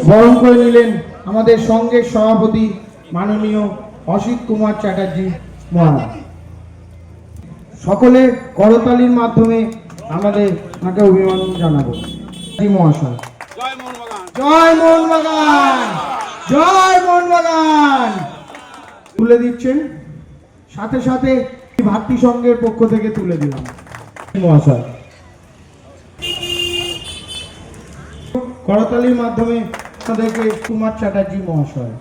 বরণ করে নিলেন আমাদের সংঘের সভাপতি মাননীয় অসিত কুমার চ্যাটার্জি মহারাজ। সকলে করতালির মাধ্যমে আমাদের তাকে অভিনন্দন জানাবো। মহাশয় জয় মোহনবাগান, জয় মোহনবাগান তুলে দিচ্ছেন, সাথে সাথে ভাতৃ সংঘের পক্ষ থেকে তুলে দিলাম মহাশয়। করতালির মাধ্যমে তাদেরকে কুমার চ্যাটার্জি মহাশয়।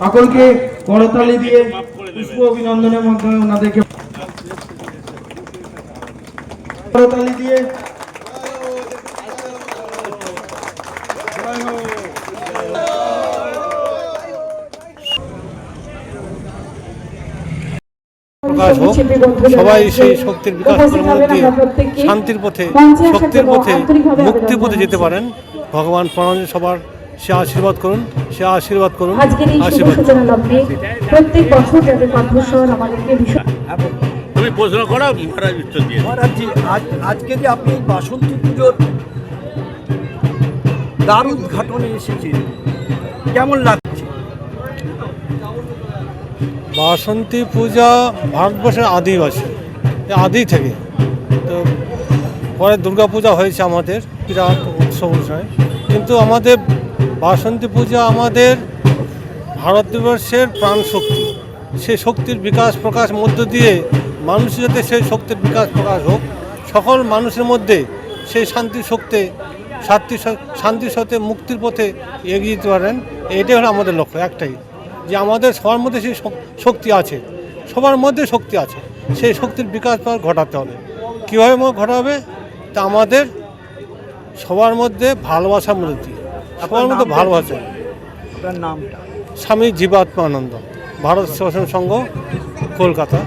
সকলকে করতালি দিয়ে পুষ্প অভিনন্দনের মাধ্যমে ওনাদেরকে করতালি দিয়ে সবাই সেই শক্তির বিকাশ দিয়ে শান্তির পথে, শক্তির পথে, মুক্তির পথে যেতে পারেন। ভগবান প্রাণাঞ্জলি সবার সে আশীর্বাদ করুন, সে আশীর্বাদ করুন, আশীর্বাদ। প্রত্যেক বছর যাতে পাঠ্যসর আমাদেরকে ভীষণ তুমি প্রশ্ন করো মহারাজ উত্তর দিয়ে। মহারাজজি, আজকে যে আপনি বাসন্তী পুজোর দ্বার উদ্ঘাটনে এসেছেন, কেমন লাগছে? বাসন্তী পূজা ভারতবর্ষের আদিবাসী, আদি থেকে তো পরে দুর্গা পূজা হয়েছে আমাদের বিরাট উৎসব বিষয়, কিন্তু আমাদের বাসন্তী পূজা আমাদের ভারতবর্ষের প্রাণ শক্তি। সেই শক্তির বিকাশ প্রকাশ মধ্য দিয়ে মানুষের যাতে সেই শক্তির বিকাশ প্রকাশ হোক, সকল মানুষের মধ্যে সেই শান্তির শক্তি শান্তির সাথে মুক্তির পথে এগিয়ে যেতে পারেন। এটাই হলো আমাদের লক্ষ্য, একটাই, যে আমাদের সবার মধ্যে সেই শক্তি আছে, সবার মধ্যে শক্তি আছে, সেই শক্তির বিকাশ ঘটাতে হবে। কীভাবে ঘটাবে? তা আমাদের সবার মধ্যে ভালোবাসার মধ্যে দিয়ে, সবার মধ্যে ভালোবাসা। আপনার নামটা? স্বামী জীবাত্মানন্দ, ভারত সেবাশ্রম সংঘ, কলকাতা।